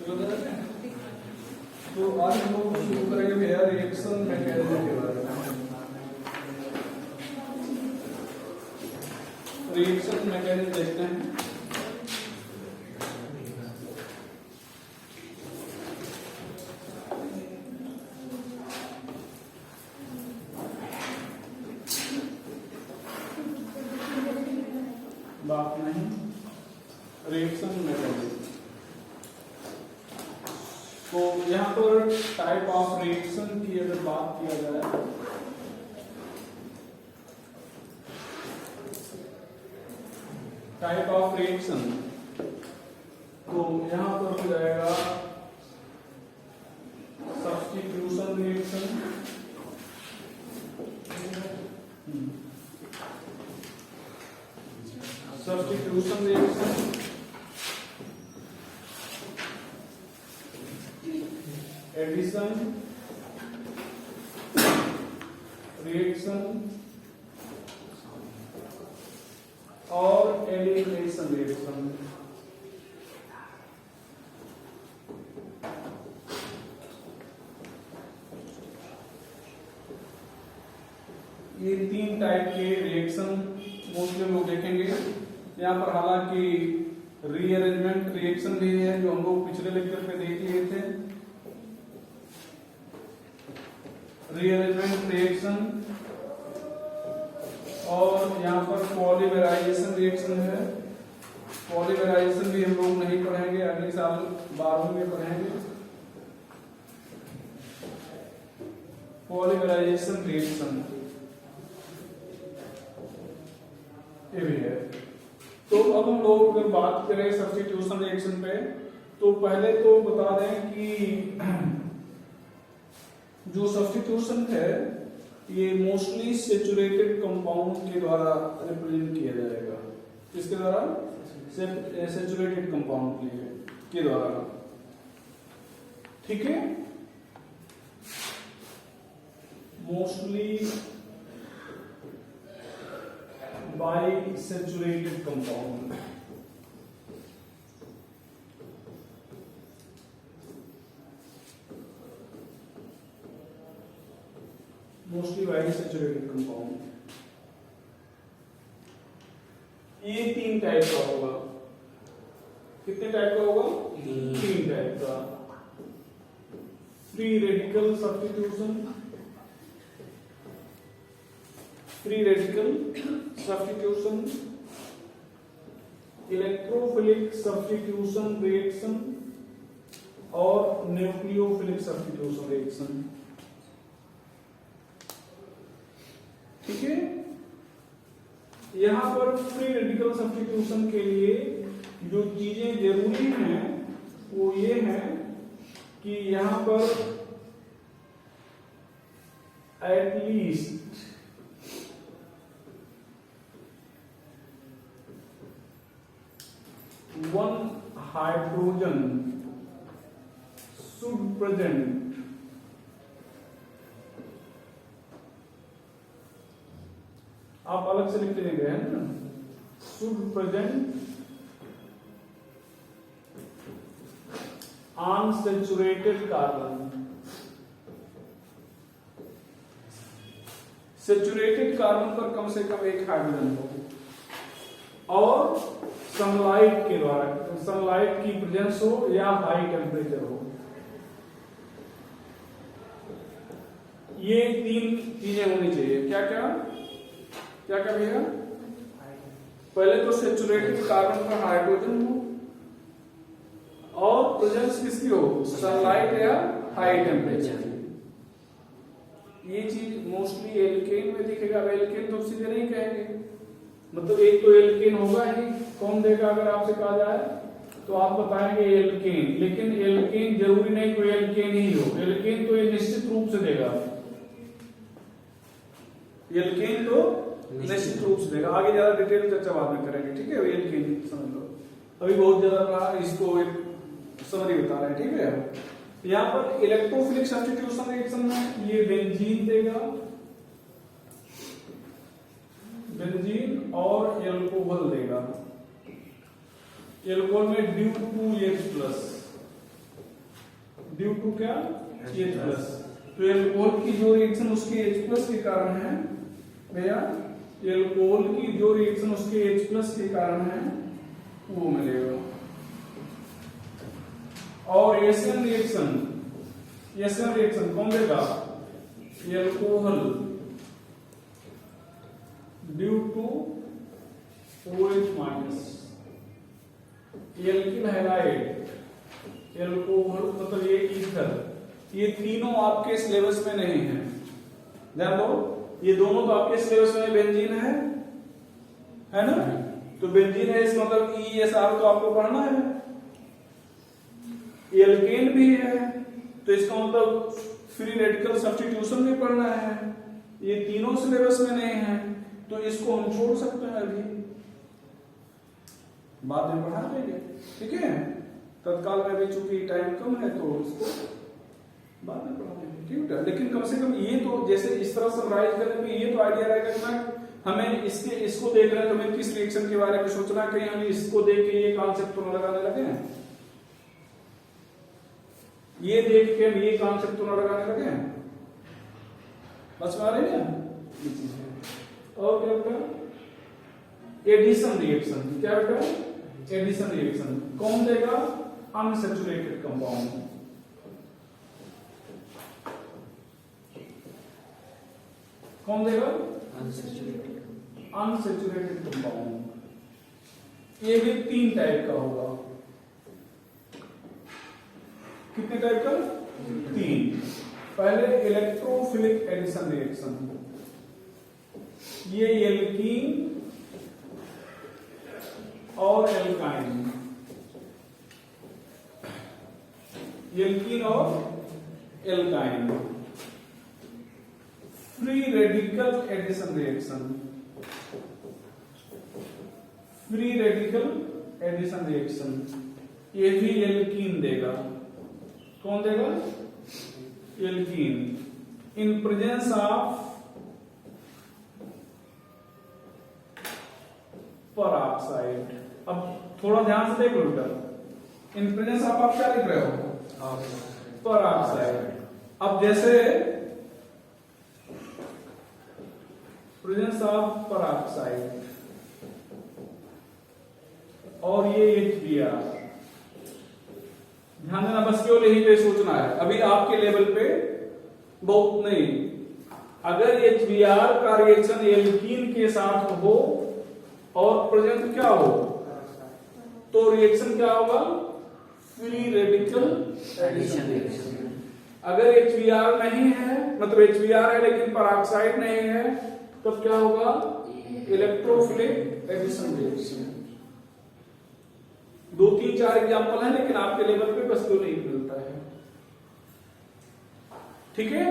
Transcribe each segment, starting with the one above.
तो आज हम लोग शुरू करेंगे भैया रिएक्शन मैकेनिज्म के बारे में। रिएक्शन मैकेनिज्म देखते हैं। बात नहीं, रिएक्शन मैकेनिज्म। तो यहाँ पर टाइप ऑफ रिएक्शन की अगर बात किया जाए, टाइप ऑफ रिएक्शन, तो यहाँ पर हो जाएगा substitution reaction, substitution reaction, addition reaction और एलिमिनेशन रिएक्शन। ये तीन टाइप के रिएक्शन मोस्टली लोग देखेंगे। यहाँ पर हालांकि रीअरेंजमेंट रिएक्शन भी है जो हम लोग पिछले लेक्चर पे देख लिए थे। रीअरेंजमेंट रिएक्शन और यहाँ पर पॉलीमराइजेशन रिएक्शन है। पॉलीमराइजेशन भी हम लोग नहीं पढ़ेंगे, अगले साल 12वीं में पढ़ेंगे। पॉलीमराइजेशन रिएक्शन ये भी है। तो अब हम लोग अगर बात करें सब्स्टिट्यूशन रिएक्शन पे, तो पहले तो बता दें कि जो सब्स्टिट्यूशन है ये मोस्टली सैचुरेटेड कंपाउंड के द्वारा रिप्रेजेंट किया जाएगा। किसके द्वारा? सैचुरेटेड कंपाउंड के द्वारा, ठीक है। Mostly bye saturated compound, mostly bye saturated compound. ये तीन टाइप का होगा। कितने टाइप का होगा? तीन टाइप का। Free radical substitution, free radical substitution, electrophilic substitution reaction और न्यूक्लियोफिलिक सब्स्टिट्यूशन रिएक्शन, ठीक है। यहां पर फ्री रेडिकल सब्स्टिट्यूशन के लिए जो चीजें जरूरी हैं वो ये है कि यहां पर at least one hydrogen should present आप अलग से लिख के हैं ना, should present unsaturated carbon. Saturated carbon पर कम से कम एक हाइड्रोजन हो और सनलाइट के द्वारा, सनलाइट की प्रेजेंस हो या हाई टेम्परेचर हो। ये तीन चीजें होनी चाहिए। क्या क्या क्या क्या भैया? पहले तो सैचुरेटेड कार्बन का हाइड्रोजन हो और प्रेजेंस किसकी हो? सनलाइट या हाई टेम्परेचर। ये चीज मोस्टली एल्केन में दिखेगा। एल्केन तो सीधे नहीं कहेंगे, मतलब एक तो एल्केन होगा ही। कौन देगा? अगर आपसे कहा जाए तो आप बताएंगे एल्केन, लेकिन एल्केन जरूरी नहीं कोई एल्केन ही हो। एल्केन तो ये निश्चित रूप से देगा, एल्केन तो निश्चित रूप से देगा। आगे ज्यादा डिटेल चर्चा बाद में करेंगे, ठीक है। एल्केन समझ लो, अभी बहुत ज्यादा इसको एक समरी बता रहे हैं, ठीक है। यहाँ पर इलेक्ट्रोफिलिक सब्स्टिट्यूशन रिएक्शन में ये बेंजीन देगा, बेंजीन और एल्कोहल देगा। एल्कोहल में ड्यू 2H+, ड्यू टू क्या H प्लस। तो एल्कोहल की जो रिएक्शन उसके H प्लस के कारण है भैया, एल्कोहल की जो रिएक्शन उसके H प्लस के कारण है वो मिलेगा। और एशियन रिएक्शन कौन देगा, alcohol due to OH minus, alkyl halide, alcohol मतलब ये ईथर, ये तीनों आपके सिलेबस में नहीं है, ध्यान दो, ये दोनों तो आपके सिलेबस में बेंजीन है ना, तो बेंजीन है इसका मतलब ESR तो आपको पढ़ना है, एल्केन भी है तो इसका मतलब फ्री रेडिकल सब्स्टिट्यूशन भी पढ़ना है, ये तीनों सिलेबस में नहीं है तो इसको हम छोड़ सकते हैं, अभी बाद में पढ़ा देंगे, ठीक है। तत्काल में भी चूंकि टाइम कम है तो इसको बाद में पढ़ा देंगे, ठीक है। लेकिन कम से कम ये तो जैसे इस तरह समराइज करने में ये तो आइडिया रहेगा कि मैं हमें इसको देख रहे हैं तो हमें किस रिएक्शन के बारे में सोचना है, कहीं हम इसको देख के ये कॉन्सेप्ट तो न लगाने लगे हैं, ये देख के हम ये कॉन्सेप्ट तो न लगाने लगे हैं, बस में आ रही है ये चीज है। और क्या बेटा, एडिशन रिएक्शन, क्या बेटा, एडिशन रिएक्शन कौन देगा, अनसैचुरेटेड कंपाउंड, कौन देगा, अनसैचुरेटेड कंपाउंड। ये भी 3 टाइप का होगा, कितने टाइप का, 3। पहले इलेक्ट्रोफिलिक एडिशन रिएक्शन, ये एल्कीन और एल्काइन, एल्कीन और alkyne. Free radical addition reaction, free radical addition reaction, ये भी एल्कीन देगा, कौन देगा, alkene, in presence of peroxide. अब थोड़ा ध्यान से देख लो बेटा, इन प्रेजेंस ऑफ आप क्या लिख रहे हो, पेरोक्साइड। अब जैसे प्रेजेंस ऑफ पेरोक्साइड और ये HBr, ध्यान देना, बस केवल यही पे सोचना है, अभी आपके लेवल पे बहुत नहीं। अगर HBr का रिएक्शन एल्कीन के साथ हो और प्रेजेंट क्या हो तो रिएक्शन क्या होगा, फ्री रेडिकल एडिशन रिएक्शन। अगर HBr नहीं है, मतलब HBr है लेकिन पेरोक्साइड नहीं है, तब क्या होगा, इलेक्ट्रोफिलिक एडिशन रिएक्शन। 2, 3, 4 एग्जाम्पल है लेकिन आपके लेवल पे बस दो नहीं मिलता है, ठीक है।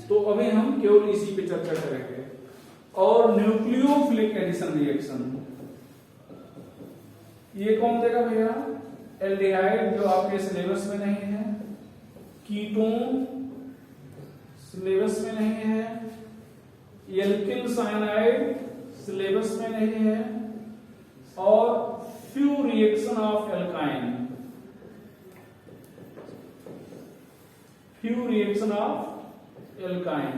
तो अभी हम केवल इसी पे चर्चा करेंगे। और न्यूक्लियोफिलिक एडिशन रिएक्शन, ये कौन देगा भैया, एल्डिहाइड जो आपके सिलेबस में नहीं है, कीटोन सिलेबस में नहीं है, एल्किल साइनाइड सिलेबस में नहीं है, और few reaction of alkyne, few reaction of alkyne.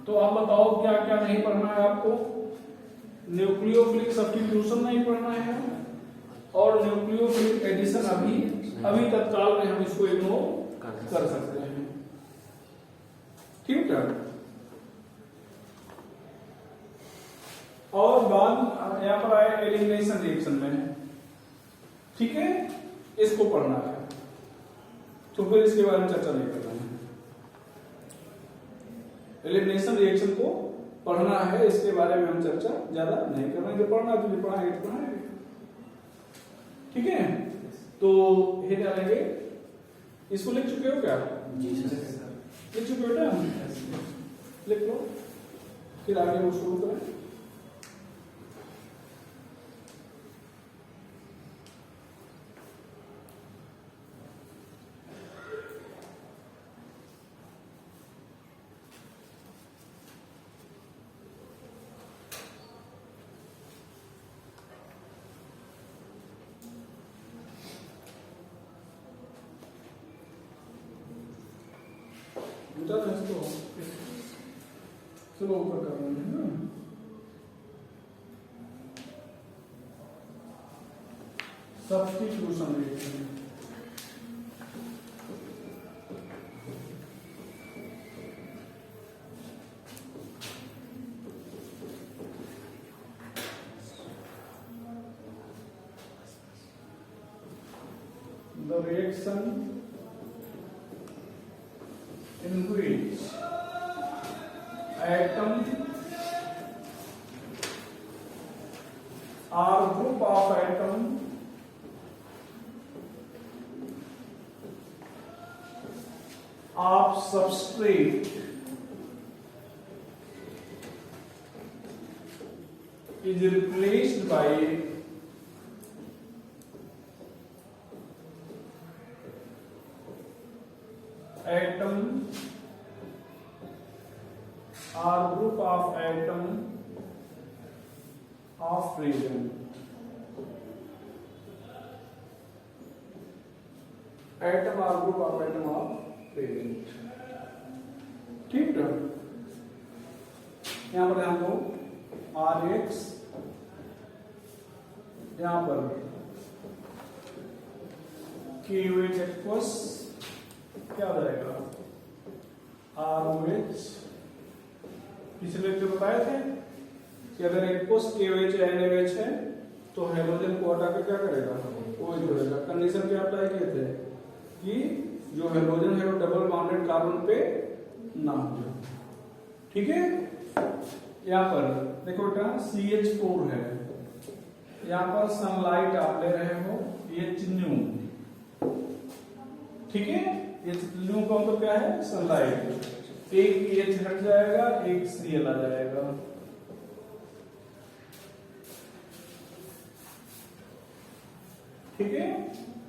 तो आप बताओ क्या क्या नहीं पढ़ना है आपको, न्यूक्लियोफिलिक सब्स्टिट्यूशन नहीं पढ़ना है और न्यूक्लियोफिलिक एडिशन अभी तत्काल में हम इसको इग्नोर कर सकते हैं, ठीक है। और बाद यहां पर आया एलिमिनेशन रिएक्शन में, ठीक है, इसको पढ़ना है तो फिर इसके बारे में चर्चा नहीं करना है। एलिमिनेशन रिएक्शन को पढ़ना है, इसके बारे में हम चर्चा ज्यादा नहीं करना है, जो पढ़ना है जो पढ़ाएंगे तो पढ़ाएंगे, ठीक है। तो ये डालेंगे, इसको लिख चुके हो क्या, जी सर, लिख चुके हो बेटा, लिख लो, फिर आगे वो शुरू करें। बेटा तो चलो ऊपर कर रहे हैं ना। Substitution reaction the reaction in which atom or group of atom of substrate is replaced by atom or group of atom of reagent. Atom or group of atom of reagent. ठीक है, यहां पर हम लोग Rx, यहां पर KOH aqueous क्या हो जाएगा ROH। पिछले लेक्चर बताए थे कि अगर एक्वस KOH NaOH है तो हेलोजन को हटा के क्या करेगा OH जोड़ेगा। कंडीशन क्या अप्लाई किए थे कि जो हेलोजन है वो डबल बॉन्डेड कार्बन पे ना हो जाए। ठीक है, यहाँ पर देखो बेटा CH4 है, यहाँ पर सनलाइट आप ले रहे हो, ये चिन्नू। ठीक है, ये चिन्नू कौन तो क्या है सनलाइट। एक H हट जाएगा, एक Cl आ जाएगा। ठीक है,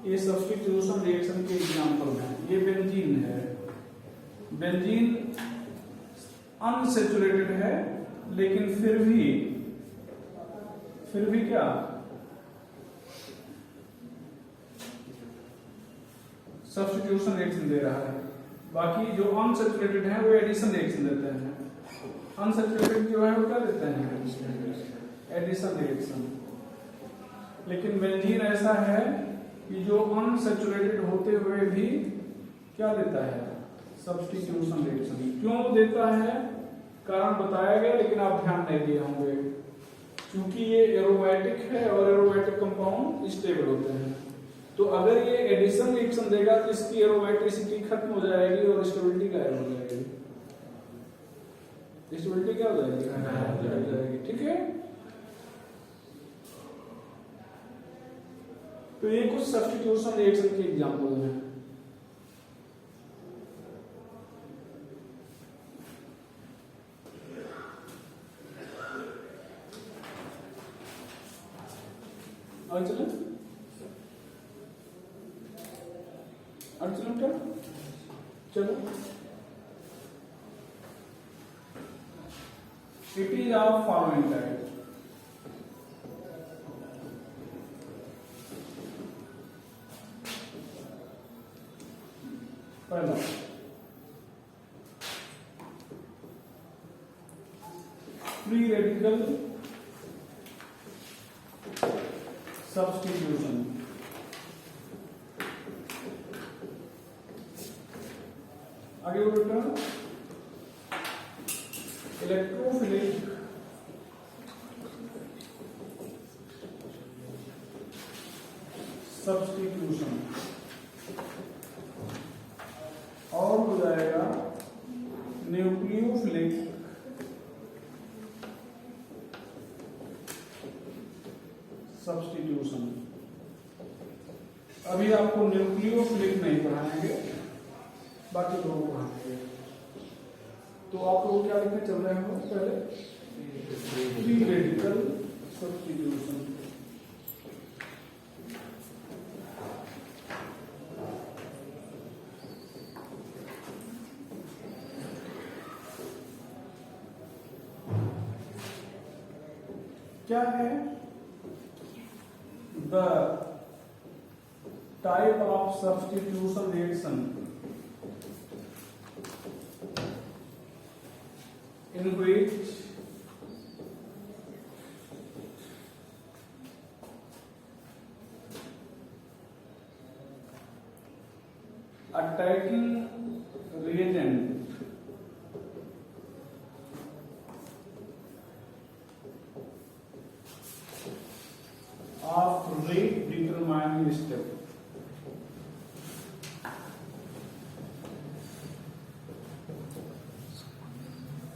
ये सब्स्टिट्यूशन रिएक्शन के एग्जांपल हैं। ये बेंजीन है, बेंजीन अनसैचुरेटेड है लेकिन फिर भी क्या सब्स्टिट्यूशन रिएक्शन दे रहा है। बाकी जो अनसैचुरेटेड है वो एडिशन रिएक्शन देते हैं। अनसैचुरेटेड जो है वो क्या देते हैं एडिशन रिएक्शन। लेकिन बेंजीन ऐसा है कि जो अनसैचुरेटेड होते हुए भी क्या देता है सब्स्टिट्यूशन रिएक्शन। क्यों देता है कारण बताया गया, लेकिन आप ध्यान नहीं दिए होंगे। क्योंकि ये एरोमेटिक है और एरोमेटिक कंपाउंड स्टेबल होते हैं, तो अगर ये एडिशन रिएक्शन देगा तो इसकी एरोमेटिसिटी खत्म हो जाएगी और स्टेबिलिटी गायब हो जाएगी। स्टेबिलिटी क्या हो जाएगी, ठीक है। तो ये कुछ सब्स्टिट्यूशन रिएक्शन के एग्जांपल हैं। और चलो क्या चलो it is of following type. पहला फ्री रेडिकल सब्स्टिट्यूशन। आगे बढ़ते हैं इलेक्ट्रोफिलिक सब्स्टिट्यूशन और हो जाएगा न्यूक्लियोफिलिक सब्स्टिट्यूशन। अभी आपको न्यूक्लियोफिलिक नहीं पढ़ाएंगे, बाकी लोग पढ़ाएंगे। तो आप लोग क्या लिखने चल रहे हो पहले फ्री रेडिकल सब्स्टिट्यूशन। क्या है the type of substitution reaction in which attacking reagent of rate determining step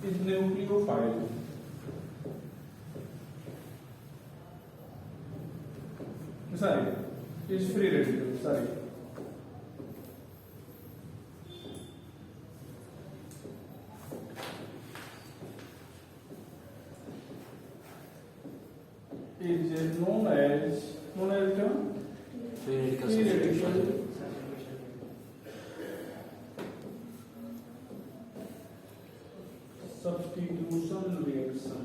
is nucleophile. Sorry, is free radical. Sorry. Is known as free radical free radical substitution reaction.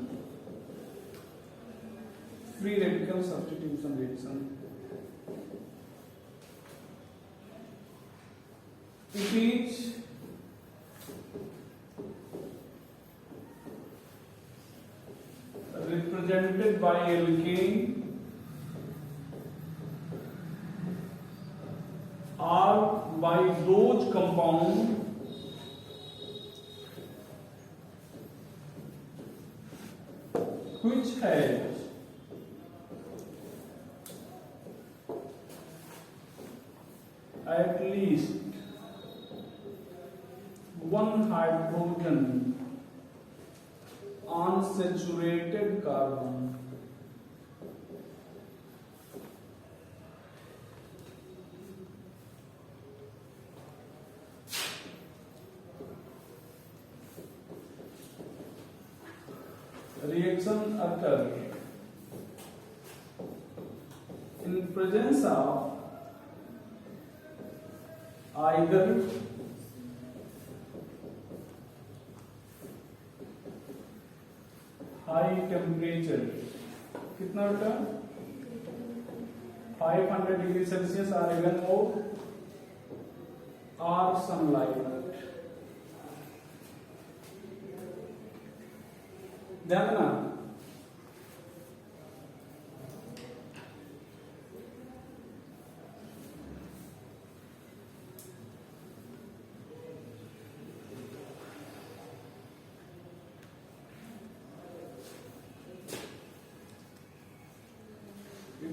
Free radical substitution reaction. It is represented by alkane or by those compounds which has at least one hydrogen unsaturated carbon. Reaction occur in presence of either high temperature, कितना बेटा 500 degree Celsius आरेगन और sunlight. ध्यान देना.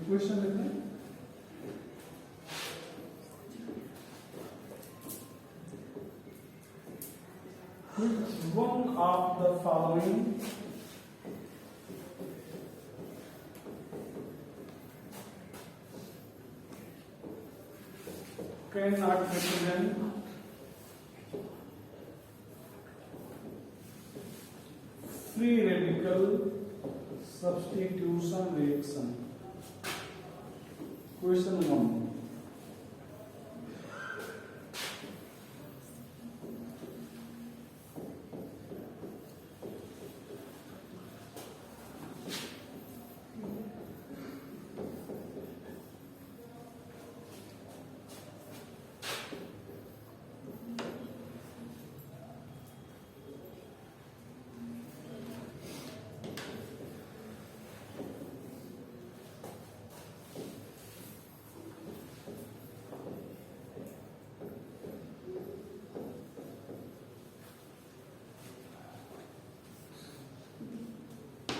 Question लिखना है. Which one of the following cannot represent free radical substitution reaction? Question 1.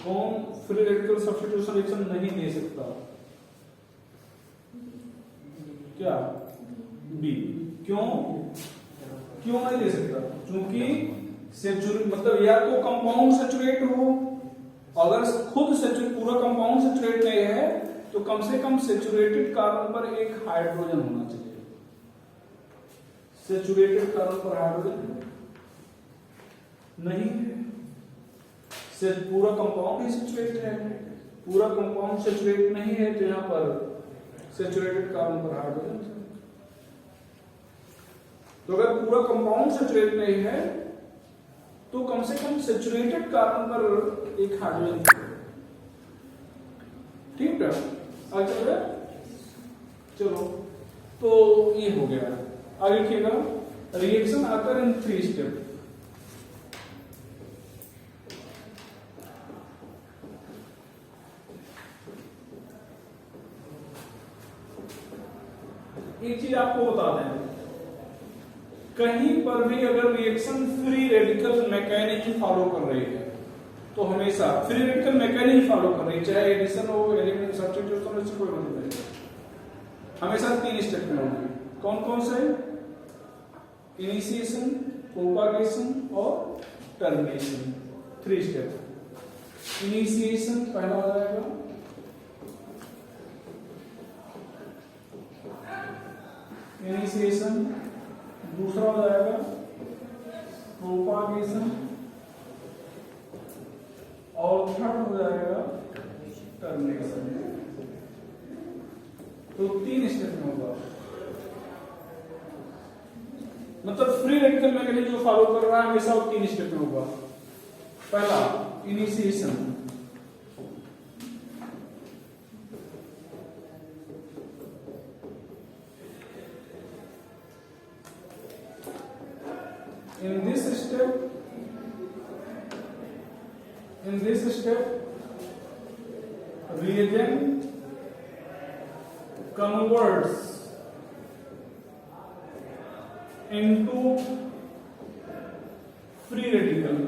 कौन free radical substitution reaction नहीं दे सकता? क्या? बी. क्यों नहीं दे सकता? क्योंकि सेचुरेट मतलब या तो कंपाउंड सेचुरेट हो, अगर खुद पूरा कंपाउंड सेचुरेट नहीं है तो कम से कम सेचुरेटेड कार्बन पर एक हाइड्रोजन होना चाहिए. सेचुरेटेड कार्बन पर हाइड्रोजन नहीं है. पूरा कंपाउंड ही सेचुरेट है. पूरा कंपाउंड सेचुरेट नहीं है तो यहाँ पर सेचुरेटेड कार्बन पर हाइड्रोजन. तो अगर पूरा कंपाउंड सेचुरेट नहीं है तो कम से कम सेचुरेटेड कार्बन पर एक हाइड्रोजन. ठीक है. आगे चलो तो ये हो गया. आगे लिखिएगा. रिएक्शन अकर इन 3 स्टेप. एक चीज आपको बता दें, कहीं पर भी अगर reaction free radical mechanism follow कर रही है तो हमेशा फ्री रेडिकल मैकेनिज्म फॉलो कर रही है, चाहे एडिशन हो, एलिमिनेशन, सब्स्टिट्यूशन हो, इससे कोई मतलब नहीं, हमेशा 3 स्टेप में होंगे। कौन कौन से? इनिशिएशन, प्रोपागेशन और टर्मिनेशन, 3 स्टेप। इनिशिएशन पहला हो जाएगा, इनिशिएशन दूसरा हो जाएगा प्रोपागेशन और थर्ड हो जाएगा टर्मिनेशन। तो 3 स्टेप में होगा, मतलब फ्री रेडिकल मैकेनिज्म जो फॉलो कर रहा है हमेशा वो 3 स्टेप में होगा। पहला initiation, in this step reagent converts into free radical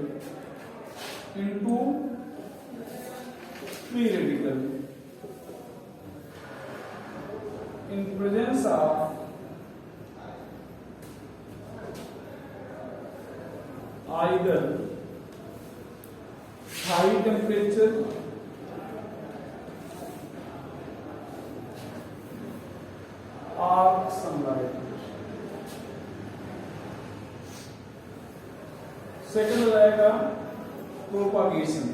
in presence of either high temperature or sunlight। Second हो जाएगा propagation,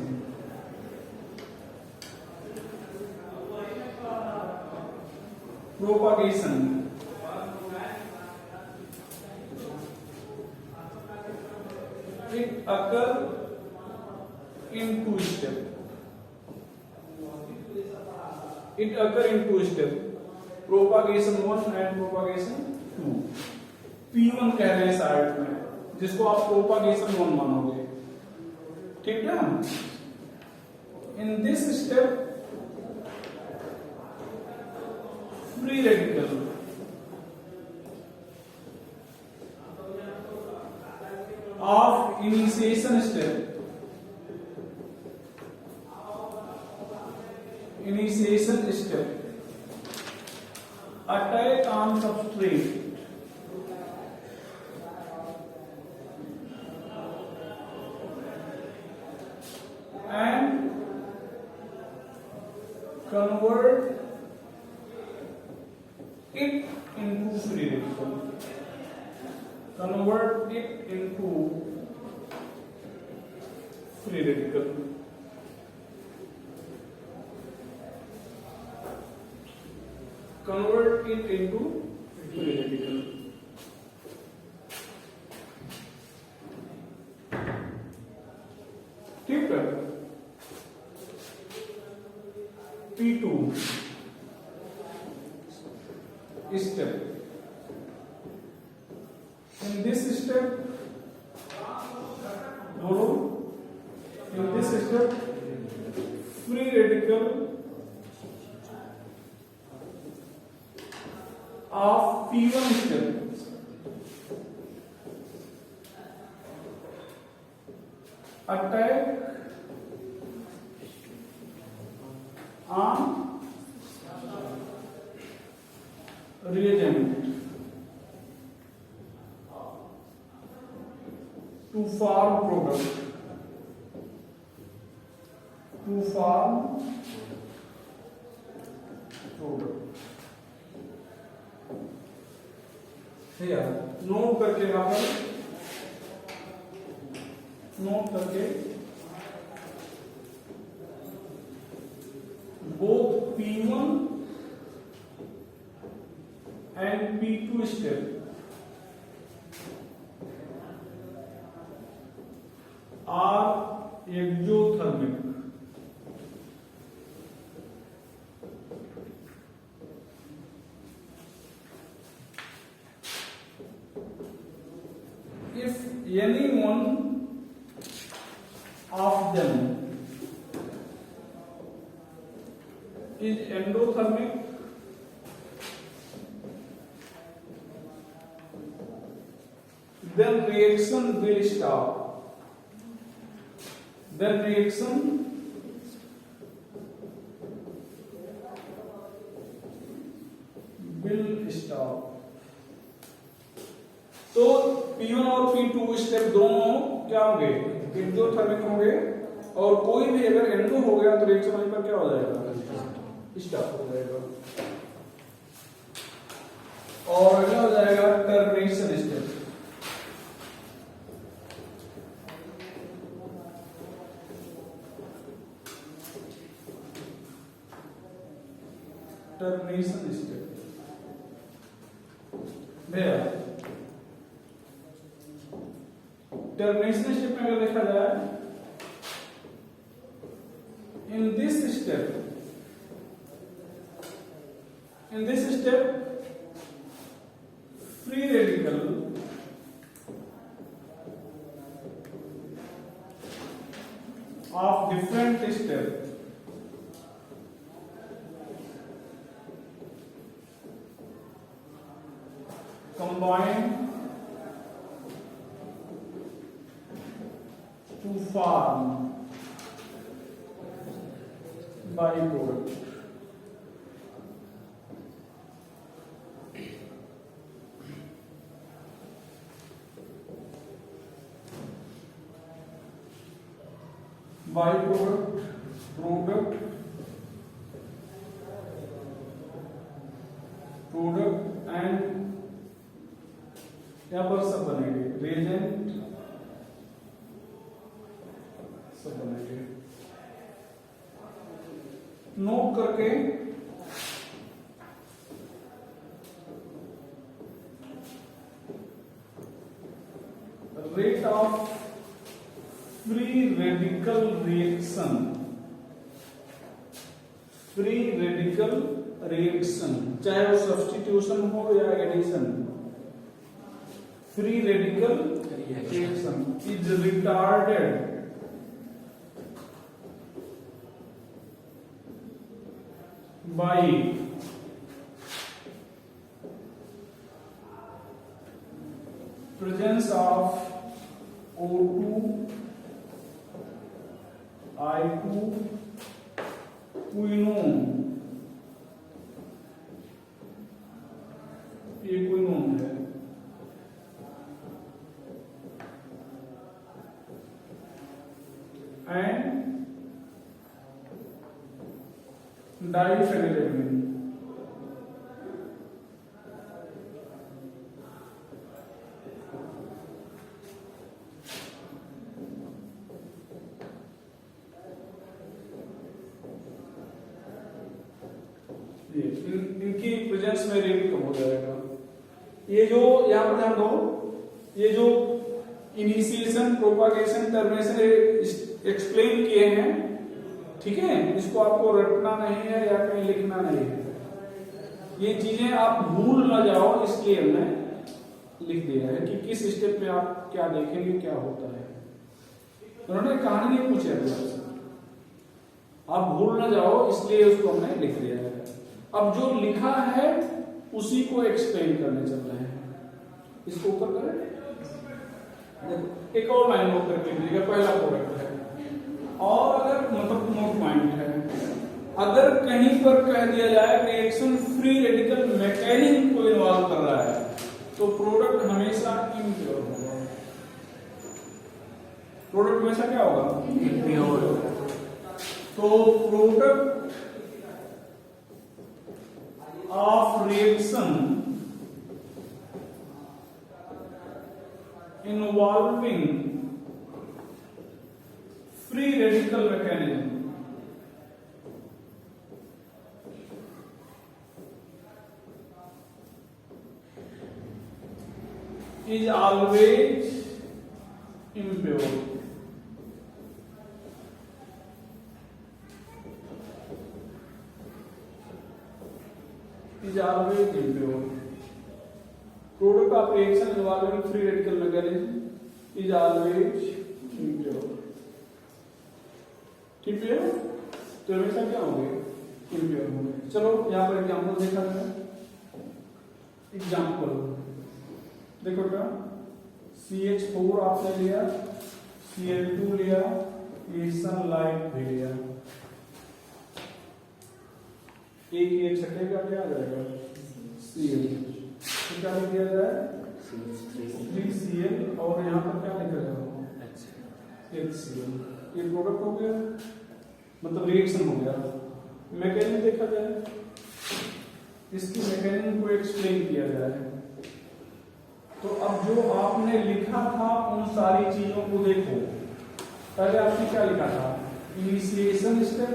it occur in 2 steps, propagation 1 and propagation 2। P1 कह रहे हैं साइड में, जिसको आप प्रोपागेशन 1 मानोगे, ठीक है। In this step free radical of initiation step attack on substrate and convert it into free radical, ठीक है। P2 step, in this step free radical of P1 step attack on reagent to form product, note करके यहाँ पर both P1 and P2 step are exothermic। If any one of them is endothermic then reaction will stop. Then reaction will stop. तो P1 और P2 step दोनों क्या होंगे, endothermic होंगे, और कोई भी अगर एंडो हो गया तो रिएक्शन वहीं पर क्या हो जाएगा, स्टॉप हो जाएगा। और अगला हो जाएगा टर्मिनेशन स्टेप। टर्मिनेशन स्टेप भैया, टर्मिनेशन स्टेप में अगर देखा जाए, in this step free radical of different step combine to form byproduct. Byproduct, product and यहाँ पर सब बनेंगे, reagent सब बनेंगे। नोट करके rate of free radical reaction, free radical reaction चाहे वो सब्स्टिट्यूशन हो या addition, free radical reaction is retarded by presence of O2, I2, quinone, ये क्विनोन है, and डाइफेनिलेमिन। इनकी प्रेजेंस में रेट कम हो जाएगा। ये जो यहाँ पर ध्यान दो, ये जो इनिशिएशन, प्रोपागेशन, टर्मिनेशन एक्सप्लेन किए हैं, ठीक है, इसको आपको रटना नहीं है या कहीं लिखना नहीं है, ये चीजें आप भूल ना जाओ, इसलिए हमने लिख दिया है कि किस स्टेप में आप क्या देखेंगे, क्या होता है। उन्होंने कहानी नहीं पूछी है, आप भूल ना जाओ इसलिए उसको हमने लिख दिया है। अब जो लिखा है उसी को एक्सप्लेन करने चल रहे हैं। इसको ऊपर करें, एक और लाइन नोट करके लीजिएगा, पहला प्रोडक्ट है, और अगर मतलब नोट पॉइंट है, अगर कहीं पर कह दिया जाए रिएक्शन फ्री रेडिकल मैकेनिज्म को इन्वॉल्व कर रहा है तो प्रोडक्ट हमेशा इम्प्योर होगा। प्रोडक्ट हमेशा क्या होगा, इम्प्योर। तो product of reaction involving free radical mechanism is always impure. Is always impure. Product of reaction involving free radical mechanism is always impure. Impure तो हमेशा क्या होंगे, इम्प्योर होंगे। चलो यहाँ पर एग्जाम्पल देखा जाए। एग्जाम्पल देखो क्या, CH4 आपने लिया, Cl2 लिया, ये सनलाइट भी लिया, एक ये छटेगा क्या आ जाएगा Cl, तो क्या लिख दिया जाए 3Cl और यहाँ पर क्या लिखा जाएगा HCl। ये प्रोडक्ट हो गया, मतलब रिएक्शन हो गया। मैकेनिज्म देखा जाए, इसकी मैकेनिज्म को एक्सप्लेन किया जाए तो अब जो आपने लिखा था उन सारी चीजों को देखो। पहले आपने क्या लिखा था, इनिशिएशन स्टेप,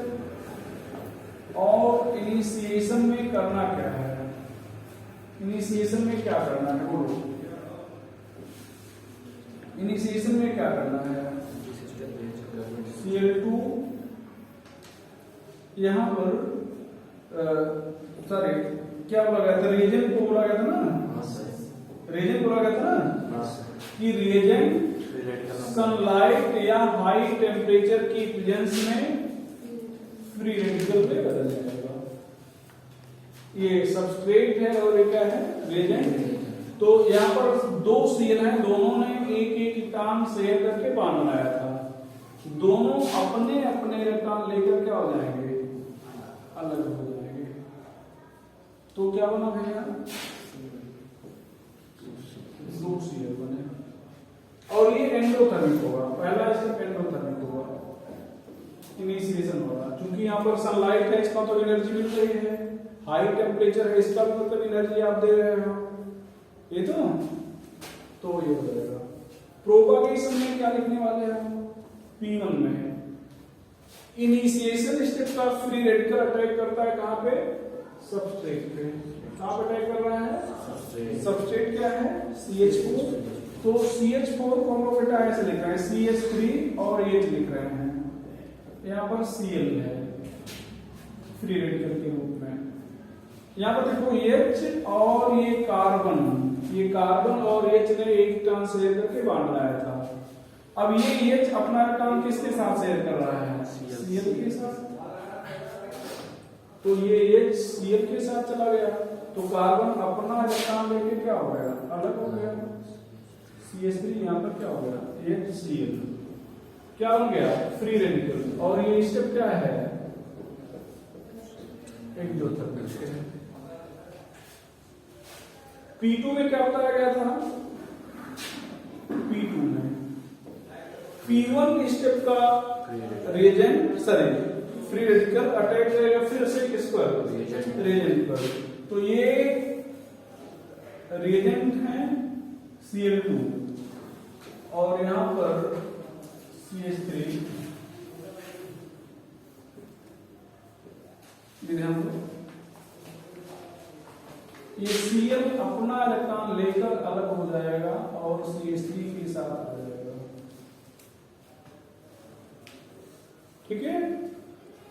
और इनिशिएशन में करना क्या है, इनिशिएशन में क्या करना है बोलो, इनिशिएशन में क्या करना है, Cl2 यहाँ पर सॉरी क्या बोला गया था, रिएजेंट को बोला गया था ना, रिएजेंट बोला गया था ना कि रिएजेंट सनलाइट या हाई टेम्परेचर की प्रेजेंस में फ्री रेडिकल में बदल जाएगा। ये सबस्ट्रेट है और ये क्या है रिएजेंट। तो यहाँ पर दो Cl हैं, दोनों ने एक एक इलेक्ट्रॉन शेयर करके बांध बनाया था, दोनों अपने अपने इलेक्ट्रॉन लेकर क्या हो जाएंगे, अलग हो जाएंगे। तो क्या बना भैया, दो Cl बने, और ये एंडोथर्मिक होगा, पहला स्टेप एंडोथर्मिक होगा, इनिशिएशन होगा। क्योंकि यहाँ पर सनलाइट है, इसका तो एनर्जी मिल रही है, हाई टेम्परेचर है, इसका भी मतलब एनर्जी आप दे रहे हो, ये तो ये हो जाएगा। प्रोपागेशन में क्या लिखने वाले हैं, P1 में है इनिशिएशन स्टेप का फ्री रेडिकल अटैक करता है कहां पे, सबस्ट्रेट पे। कहां पे अटैक कर रहा है, सबस्ट्रेट क्या है CH4, तो CH4 को हम लोग बेटा ऐसे लिख रहे हैं CH3 और H लिख रहे हैं, यहाँ पर Cl है फ्री रेडिकल के रूप में। यहाँ पर देखो H और ये कार्बन और H ने एक टर्न शेयर करके बांध लाया था। अब ये H अपना टर्न किसके साथ शेयर कर रहा है, Cl के साथ, तो ये H Cl के साथ चला गया, तो कार्बन अपना इलेक्ट्रॉन लेके क्या हो गया, अलग हो गया, CH3 यहाँ पर क्या हो गया HCl, क्या बन गया फ्री रेडिकल। और ये स्टेप क्या है, एक्सोथर्मिक। P2 में क्या बताया गया था, P2 में P1 स्टेप का reagent sorry free radical attack करेगा फिर से किस पर, रिएजेंट पर। तो ये रिएजेंट है Cl2 और यहां पर CH3, ध्यान दो ये Cl अपना इलेक्ट्रॉन लेकर अलग हो जाएगा और CH3 के साथ आ जाएगा, ठीक है।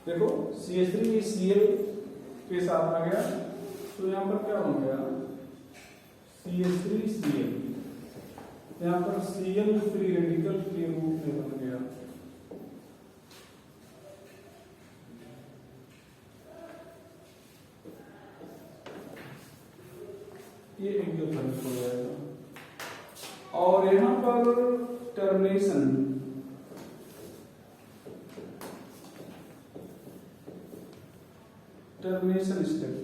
देखो CH3 Cl के साथ आ गया, तो यहां पर क्या हो गया CH3 Cl, यहां पर Cl फ्री रेडिकल के रूप में बन गया। ये एक्सोथर्मिक हो जाएगा। और यहां पर टर्मिनेशन स्टेप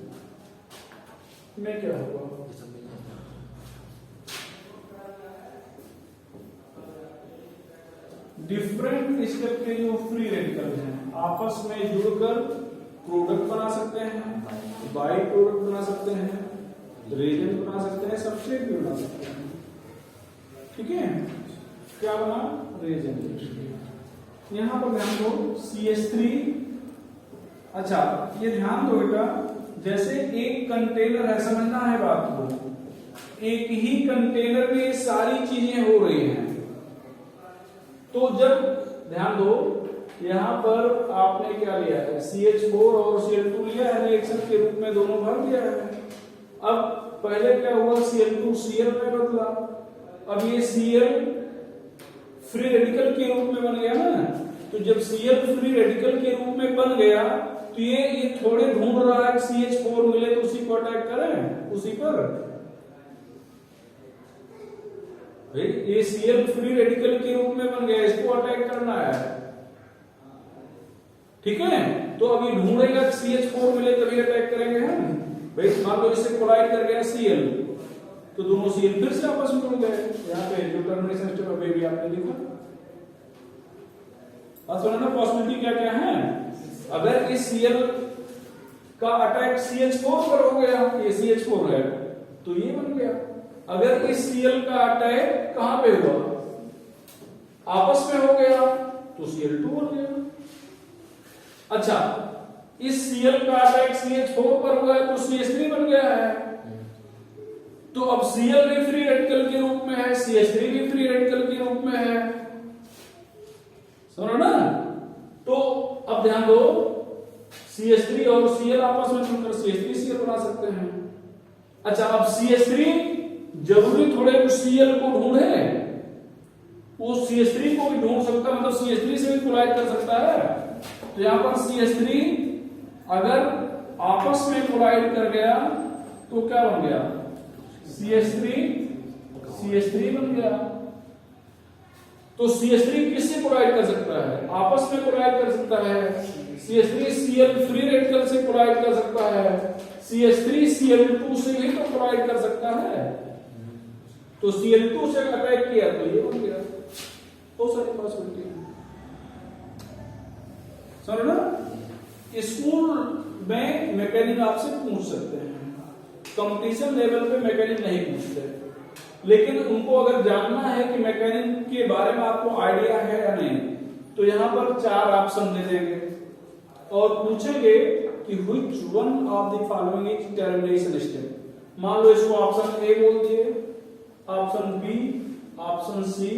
में क्या होगा, डिफरेंट स्टेप के जो फ्री रेडिकल हैं आपस में जुड़कर प्रोडक्ट बना सकते हैं, बाई प्रोडक्ट बना सकते हैं, रिएजेंट बना सकते हैं, सबस्ट्रेट भी बना सकते हैं, ठीक है। क्या बना रिएजेंट। यहां पर ध्यान दो CH3, अच्छा ये ध्यान दो बेटा, जैसे एक कंटेनर है, समझना है बात को, एक ही कंटेनर में सारी चीजें हो रही हैं, तो जब ध्यान दो यहां पर आपने क्या लिया है CH4 और Cl2 लिया है, रिएक्शन के रूप में दोनों भर दिया है। अब पहले क्या हुआ Cl2 Cl में बदला, अब ये Cl फ्री रेडिकल के रूप में बन गया ना, तो जब Cl फ्री रेडिकल के रूप में बन गया तो ये थोड़े ढूंढ रहा है CH4 मिले तो उसी को अटैक करें, उसी पर भाई ये Cl फ्री रेडिकल के रूप में बन गया, इसको अटैक करना है, ठीक है। तो अभी ढूंढेगा CH4 मिले तभी अटैक करेंगे हम। भाई मान लो इससे कोलाइड कर गया Cl, तो दोनों Cl फिर से आपस में जुड़ गए। यहाँ पे जो टर्मिनेशन स्टेप अभी भी आपने लिखा। अब सुनो ना पॉसिबिलिटी क्या क्या है। अगर इस Cl का अटैक CH4 पर हो गया, ये CH4 है तो ये बन गया। अगर इस Cl का अटैक कहां पे हुआ, आपस में हो गया, तो Cl2 बन गया। अच्छा, इस Cl का अटैक CH4 पर हुआ है तो CH3 बन गया है। तो अब Cl भी फ्री रेडिकल के रूप में है, CH3 भी फ्री रेडिकल के रूप में है, समझो ना। तो अब ध्यान दो, CH3 और Cl आपस में मिलकर CH3Cl बना सकते हैं। अच्छा, अब CH3 जरूरी थोड़े उस Cl को ढूंढे, वो CH3 को भी ढूंढ सकता है, मतलब CH3 से भी कोलाइड कर सकता है। तो यहां पर CH3 अगर आपस में कोलाइड कर गया तो क्या बन गया, CH3 बन गया। तो CH3 किससे कोलाइड कर सकता है, आपस में कोलाइड कर सकता है। CH3 Cl फ्री रेडिकल से कोलाइड कर सकता है, CH3 Cl2 से भी तो कोलाइड कर सकता है। तो Cl2 से अटैक किया तो ये बन गया। तो सारी पॉसिबिलिटी है, समझ ना। स्कूल में मैकेनिज्म आपसे पूछ सकते हैं, कंपटीशन लेवल पे मैकेनिज्म नहीं पूछते, लेकिन उनको अगर जानना है कि मैकेनिज्म के बारे में आपको आइडिया है या नहीं, तो यहां पर 4 ऑप्शन दे देंगे और पूछेंगे कि which one of the following is termination step. मान लो इसको ऑप्शन ए बोल दिए, option B, option C,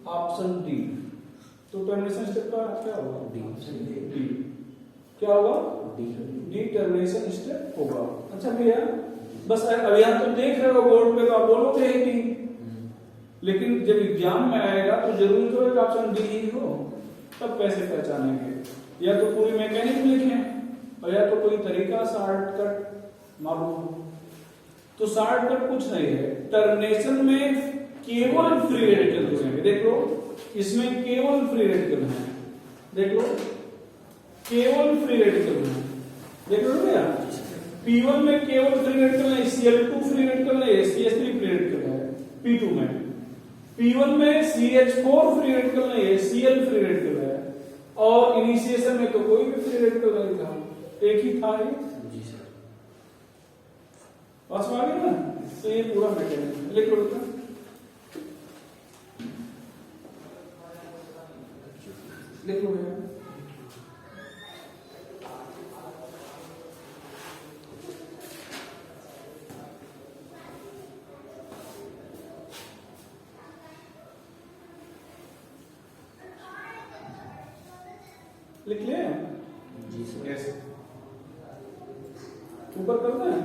option D. तो टर्मिनेशन स्टेप का क्या होगा, डी। क्या होगा, डी टर्मिनेशन स्टेप होगा। अच्छा भैया, बस अभी आप तो देख रहे हो बोर्ड पे, तो आप बोलोगे ही नहीं, लेकिन जब एग्जाम में आएगा तो जरूरी तो एक ऑप्शन डी ही हो, तब कैसे पहचानेंगे। या तो पूरी मैकेनिज्म लिखें और या तो कोई तरीका शॉर्टकट मालूम हो। तो शॉर्टकट कुछ नहीं है, टर्मिनेशन में केवल फ्री रेडिकल होंगे। देख लो, इसमें केवल फ्री रेडिकल है, देख लो केवल फ्री रेडिकल है, देख लो भैया। P1 में केवल फ्री रेडिकल नहीं, Cl2 फ्री रेडिकल नहीं है, CH3 फ्री रेडिकल है। P2 में, P1 में CH4 फ्री रेडिकल नहीं है, Cl फ्री रेडिकल है। और इनिशिएशन में तो कोई भी फ्री रेडिकल नहीं था, एक ही था ये। जी सर, बस आ गया ना। तो ये पूरा मैकेनिज्म लिख लो, लिख लो भैया। लिख लिया जी सर, कैसे ऊपर करना है।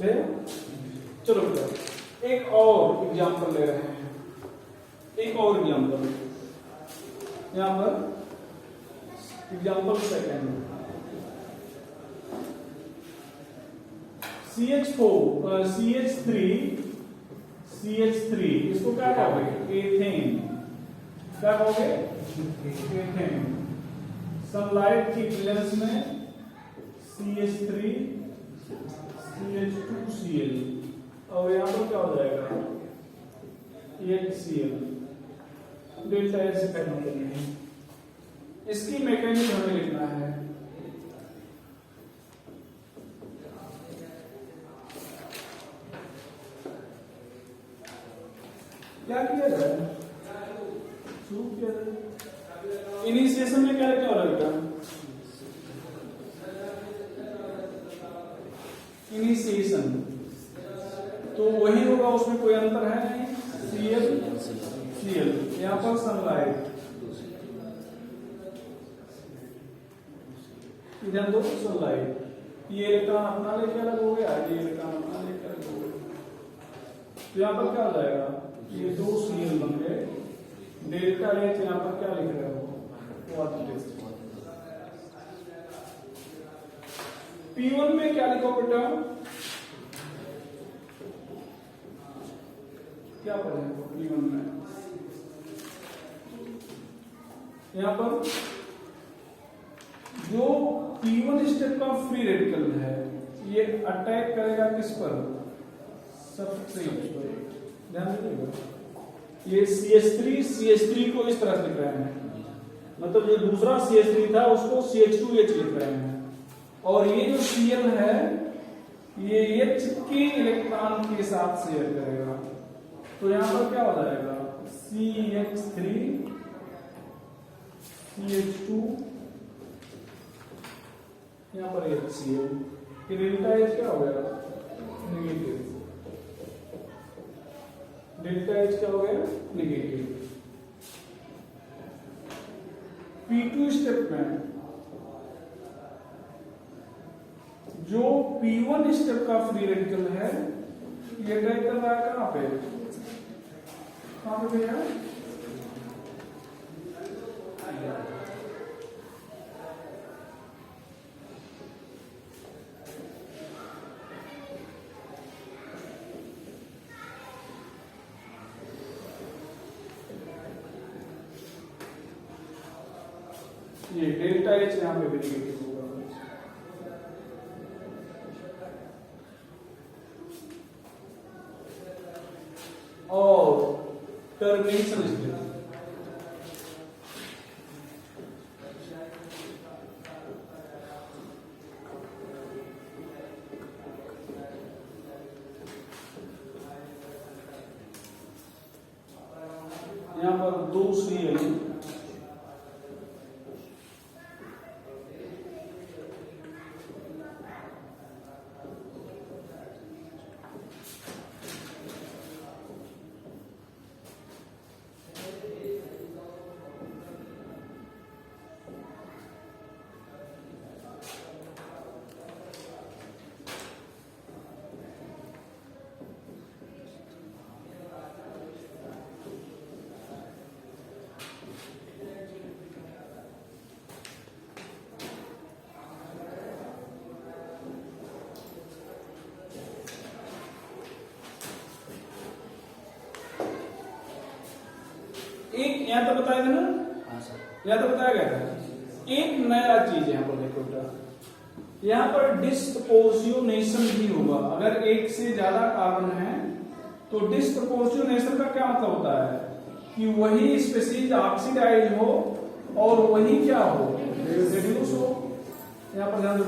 ले चलो बेटा, एक और एग्जांपल ले रहे हैं, एक और एग्जांपल। यहां पर एग्जांपल सेकंड, CH3 इसको क्या कहोगे, एथेन। क्या कहोगे, एथेन। सनलाइट की प्रेजेंस में CH3 CH2Cl, और यहां पर क्या हो जाएगा, एक Cl, डेल्टा S से पहले करनी है। इसकी मैकेनिज्म हमें लिखना है। क्या किया जाए, शुरू किया जाए। इनिशिएशन में क्या क्या हो रहा है, इनिशिएशन तो वही होगा, उसमें कोई अंतर है नहीं। Cl यहां पर सनलाइट, इधर दो सनलाइट, ये इलेक्ट्रॉन अपना लेके अलग हो गया, ये इलेक्ट्रॉन अपना लेके अलग हो गया। तो यहां पर क्या हो जाएगा, ये 2 Cl बन गए। डेल्टा H यहां पर क्या लिख रहे हो, P1 में क्या लिखो बेटा, क्या पढ़े P1 में? यहाँ पर जो P1 स्टेप का फ्री रेडिकल है ये अटैक करेगा किस पर? सबस्ट्रेट पर। ध्यान दीजिएगा, ये CH3 को इस तरह से लिख रहे हैं, मतलब जो दूसरा CH3 था उसको CH2H लिख रहे हैं, और ये जो Cl है ये H के इलेक्ट्रॉन के साथ शेयर करेगा, तो यहां पर क्या हो जाएगा? CH3 CH2, यहां पर HCl, फिर डेल्टा H क्या हो गया? नेगेटिव। डेल्टा H क्या हो गया? नेगेटिव। P2 स्टेप में जो P1 स्टेप का फ्री रेडिकल है ये अटैक कर रहा है कहां पे? कहां पे भैया? ये डेल्टा H यहाँ पे भी नेगेटिव होगा। और टर्मिनेशन स्टेट, यहाँ पर 2 Cl एक यहाँ तो बताया था ना? हाँ सर। यहाँ तो बताया गया था। एक नया चीज यहाँ पर देखो बेटा, यहाँ पर डिस्प्रपोर्शनेशन भी होगा। अगर एक से ज्यादा कार्बन है तो डिस्प्रपोर्शनेशन का क्या मतलब होता है कि वही स्पीशीज ऑक्सीडाइज हो और वही क्या हो? रिड्यूस हो। यहाँ पर ध्यान दो,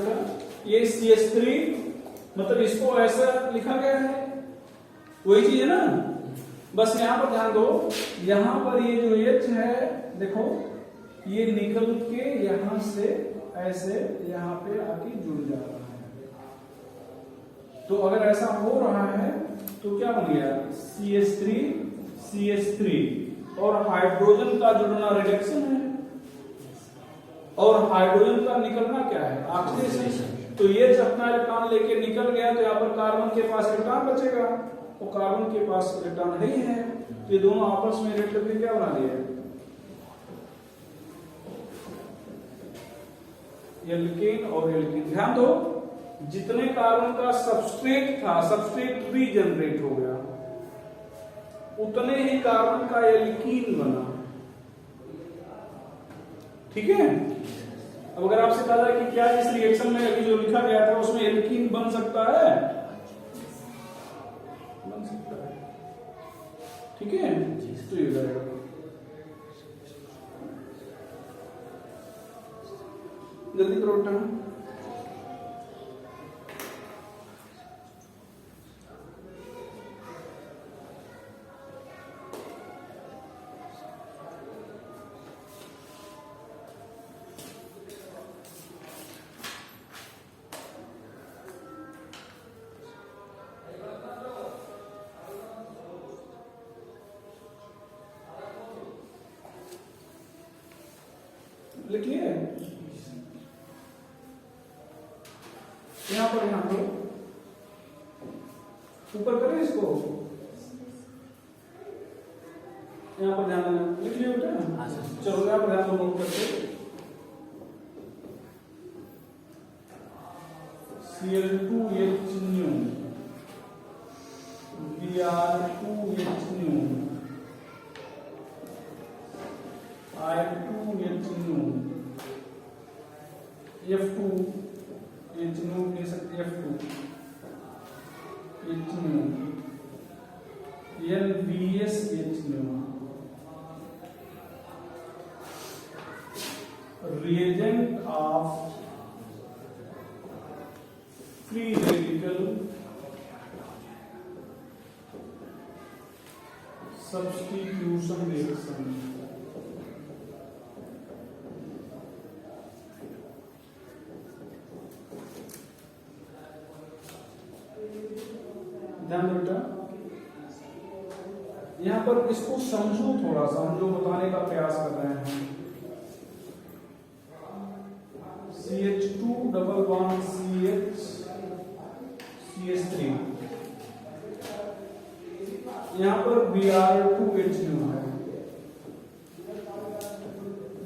ये CH3 मतलब इसको ऐसा लिखा गया है, वही चीज है ना। बस यहाँ पर ध्यान दो, यहाँ पर ये जो H है देखो ये निकल के यहां से ऐसे यहाँ पे आके जुड़ जा रहा है। तो अगर ऐसा हो रहा है तो क्या बन गया? CH3 और हाइड्रोजन का जुड़ना रिडक्शन है और हाइड्रोजन का निकलना क्या है? ऑक्सीडेशन। तो ये अपना इलेक्ट्रॉन लेके निकल गया तो यहाँ पर कार्बन के पास इलेक्ट्रॉन बचेगा, तो कार्बन के पास इलेक्ट्रॉन नहीं है, तो ये दोनों आपस में रिएक्ट करके क्या बना दिया? एल्केन और एल्कीन। ध्यान दो, जितने कार्बन का सबस्ट्रेट था सबस्ट्रेट रीजनरेट हो गया, उतने ही कार्बन का एल्कीन बना। ठीक है। अब अगर आपसे कहा जाए कि क्या इस रिएक्शन में अभी जो लिखा गया था उसमें एल्कीन बन सकता है? बन सकता है। ठीक है, तो ये जाएगा। जल्दी करो बेटा। लिखिए यहां पर ऊपर करें इसको, यहां पर ध्यान देना। लिख लिया बेटा? चलो यहां पर ध्यान दो, नोट करके Cl2H Br2H nu I2H nu F2H nu ले सकते F2 H nu NBSH nu reagent of free radical substitution reaction. ध्यान बेटा, यहां पर इसको समझो थोड़ा सा, हम जो बताने का प्रयास कर रहे हैं। CH2 double bond CH CH3, यहां पर Br2H nu है।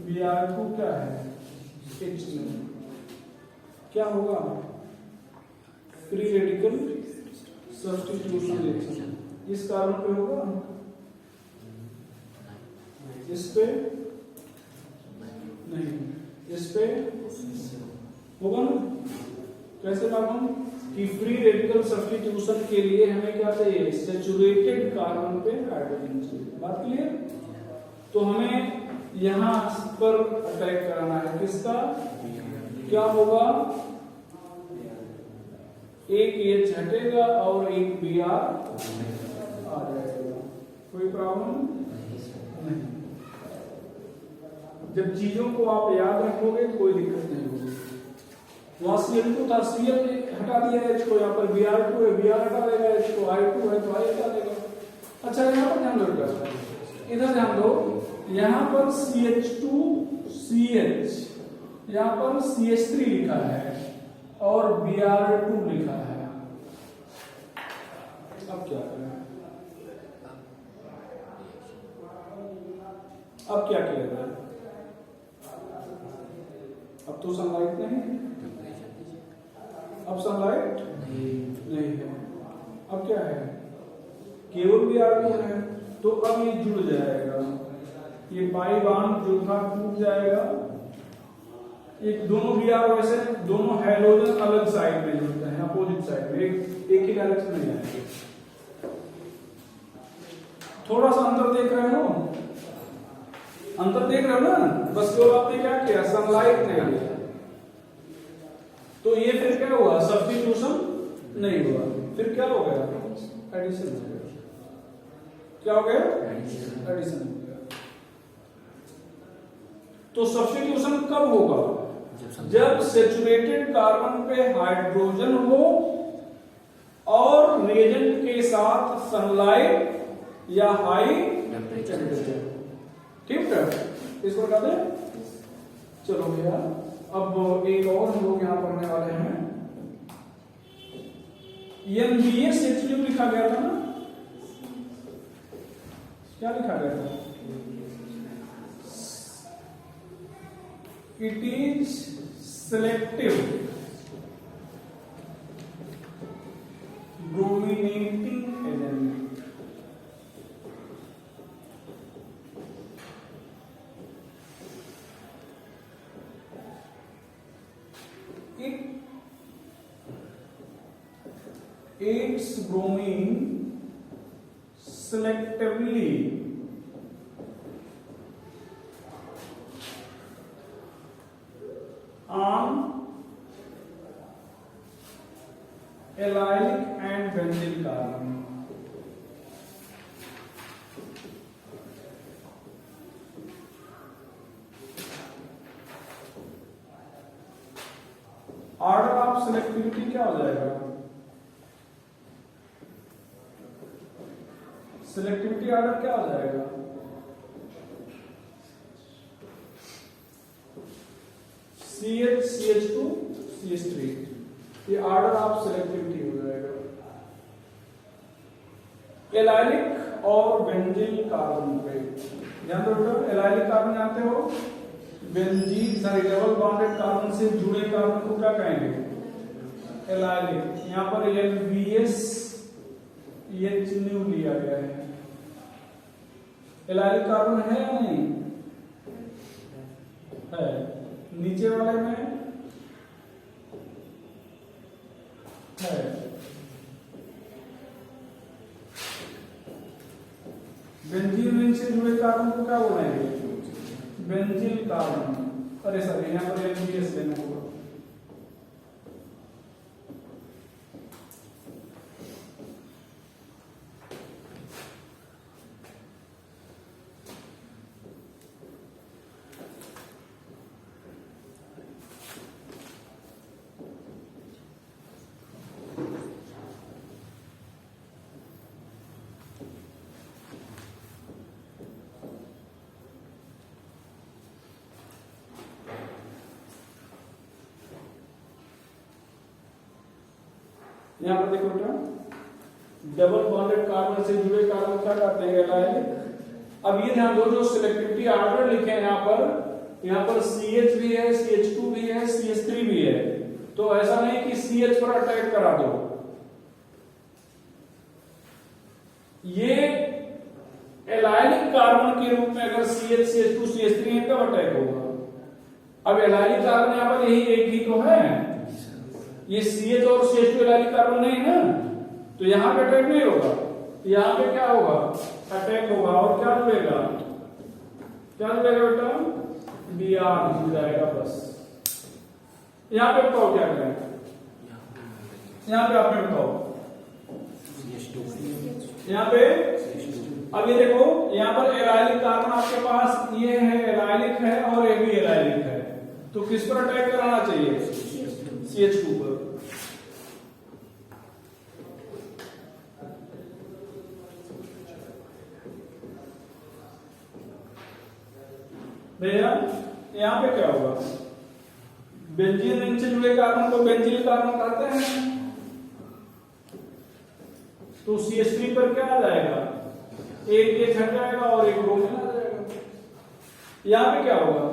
Br2 क्या है? H nu। क्या होगा? Free radical substitution reaction. इस कारण पे होगा, इस पे नहीं, इस पे होगा ना। कैसे मालूम कि फ्री रेडिकल सब्स्टिट्यूशन के लिए हमें क्या चाहिए? सैचुरेटेड कार्बन पे हाइड्रोजन चाहिए। बात क्लियर? तो हमें यहां पर अटैक कराना है किसका? क्या होगा? एक H हटेगा और एक Br आ जाएगा। कोई प्रॉब्लम नहीं। जब चीजों को आप याद रखोगे कोई दिक्कत नहीं होगी। वहां Cl2 था, Cl हटा दिया H को, यहाँ पर Br2 है, Br हटा देगा H को, I2 है तो I हटा देगा। अच्छा यहाँ पर ध्यान दो, इधर ध्यान दो, यहाँ पर CH2CH, यहाँ पर CH3 लिखा है और Br2 लिखा है। अब क्या करें? अब क्या किया जाए? अब तो सनलाइट नहीं है, अब सनलाइट नहीं है। अब क्या है? केवल Br2 है, तो अब ये जुड़ जाएगा, ये पाई बॉन्ड जो था टूट जाएगा। एक दोनों Br वैसे दोनों हाइड्रोजन अलग साइड में जुड़ते हैं, अपोजिट साइड में, एक ही डायरेक्शन में जाएंगे। थोड़ा सा अंतर देख रहे हो? अंतर देख रहे हो ना? बस केवल आपने क्या किया? सनलाइट नहीं लिया, तो ये फिर क्या हुआ? सब्स्टिट्यूशन नहीं हुआ। फिर क्या हो गया? एडिशन हो गया। क्या हो गया? एडिशन हो गया। तो सब्स्टिट्यूशन कब होगा? जब सैचुरेटेड कार्बन पे हाइड्रोजन हो और रिएजेंट के साथ सनलाइट या हाई टेम्परेचर। ठीक है, इसको बता दें। चलो भैया, अब एक और हम लोग यहां पढ़ने वाले हैं। NBSH लिखा गया था ना? क्या लिखा गया था? It is selective brominating agent. It aids bromine selectively on allylic and benzyl carbon. Order of selectivity क्या हो जाएगा? सिलेक्टिविटी ऑर्डर क्या हो जाएगा? CH CH2 CH3, ये ऑर्डर ऑफ सिलेक्टिविटी हो जाएगा। एलाइलिक और बेंजीन कार्बन पे ध्यान दो बेटा। एलाइलिक कार्बन जानते हो? बेंजीन डबल बॉन्डेड कार्बन से जुड़े कार्बन को क्या कहेंगे? एलाइलिक। यहाँ पर NBS एच न्यू लिया गया है। एलाइलिक कार्बन है या नहीं है? नीचे वाले में है। बेंजीन रिंग से जुड़े कार्बन को क्या बोलेंगे? Benzene carbon. अरे सर यहाँ पर एलबीएस लेना होगा। यहाँ पर देखो बेटा, डबल बॉन्डेड कार्बन से जुड़े कार्बन क्या कहते हैं? एलाइलिक। अब ये ध्यान दो, जो सिलेक्टिविटी ऑर्डर लिखे हैं यहाँ पर CH भी है, CH2 भी है, CH3 भी है। तो ऐसा नहीं कि CH पर अटैक करा दो। ये एलाइलिक कार्बन के रूप में अगर CH, CH2, CH3 है कब अटैक होगा? अब एलाइलिक कार्बन यहाँ पर यही एक ही तो है, ये CH और CH2 एलाइलिक कार्बन नहीं है ना, तो यहां पे अटैक नहीं होगा। यहां पे क्या होगा? अटैक होगा। और क्या जुड़ेगा? क्या जुड़ेगा बेटा? Br जुड़ जाएगा बस। यहां पे बताओ क्या करें? यहां पे आपने बताओ, यहां पे अब ये देखो, यहां पर एलाइलिक कार्बन आपके पास ये है, एलाइलिक है और ये भी एलाइलिक है, तो किस पर अटैक कराना चाहिए? CH2 पर। भैया यहां पे क्या होगा? बेंजीन रिंग से जुड़े कार्बन को बेंजीन कार्बन कहते हैं, तो CH3 पर क्या आ जाएगा? एक हट जाएगा और एक ब्रोमीन आ जाएगा। यहां पे क्या होगा?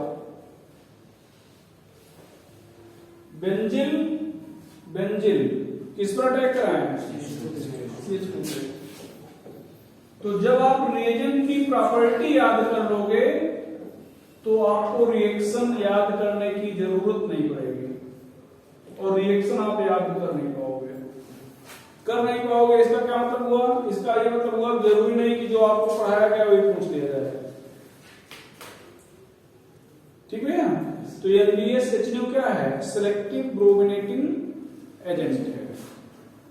बेंजीन किस पर अटैक कराएं? CH2 पे। तो जब आप रिएजेंट की प्रॉपर्टी याद कर लोगे तो आपको रिएक्शन याद करने की जरूरत नहीं पड़ेगी, और रिएक्शन आप याद कर नहीं पाओगे। इसका क्या मतलब हुआ? इसका ये मतलब हुआ जरूरी नहीं कि जो आपको पढ़ाया गया वही पूछ लिया जाए। ठीक है? तो ये NBSHNO क्या है? सिलेक्टिव ब्रोमिनेटिंग एजेंट है।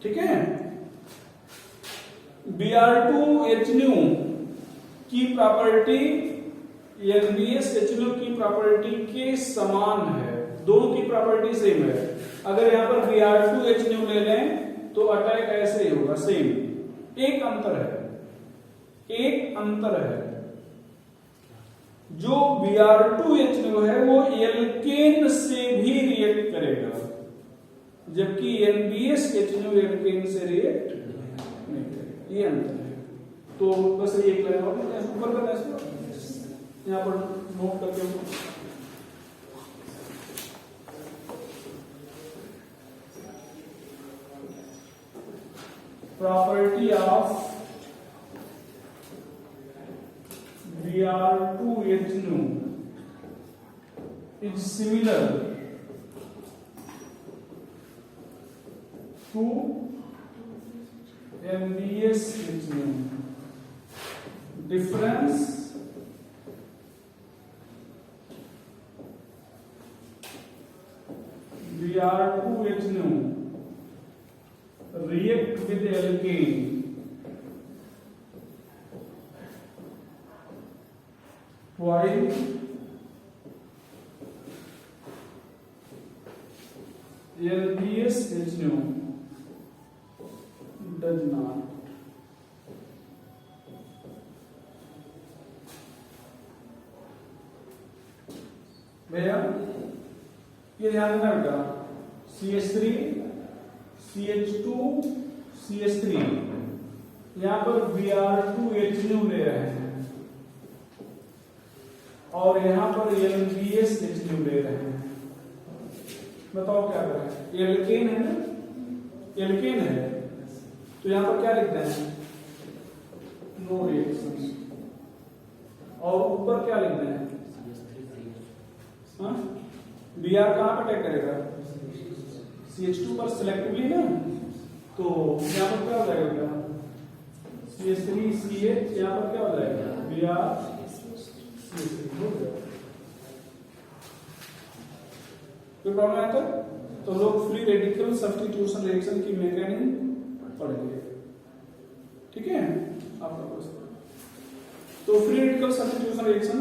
ठीक है? Br2HNO की प्रॉपर्टी NBSHNO की प्रॉपर्टी के समान है, दोनों की प्रॉपर्टी सेम है। अगर यहां पर Br2HNO ले लें तो अटैक ऐसे ही होगा, सेम। एक अंतर है, जो Br2HNO है वो एल्केन से भी रिएक्ट करेगा, जबकि NBSHNO एल्केन से रिएक्ट नहीं करेगा। ये अंतर है। तो बस एक लाइन और ऊपर करना है, यहां पर नोट करके property of Br2HNO is similar to NBSHNO. Difference Br2HNO react with alkane while NBSHNO does not. भैया ये ध्यान रखना बेटा, CH3 CH2 CH3 यहां पर Br2HNO ले रहे हैं और यहां पर NBSHNO ले रहे हैं। बताओ क्या करें? एल्केन है ना, एल्केन है, तो यहां पर क्या लिखते हैं? No reaction. और ऊपर क्या लिखना है? हाँ, बी आर कहां पर अटैक करेगा? CH2 पर सिलेक्टिवली ना, तो यहाँ पर क्या हो जाएगा? CH3CH, यहाँ पर क्या हो जाएगा? Br CH3 हो गया। कोई प्रॉब्लम है तो लोग फ्री रेडिकल सब्स्टिट्यूशन रिएक्शन की मैकेनिज्म पढ़ेंगे, ठीक है? आपका तो फ्री रेडिकल सब्स्टिट्यूशन रिएक्शन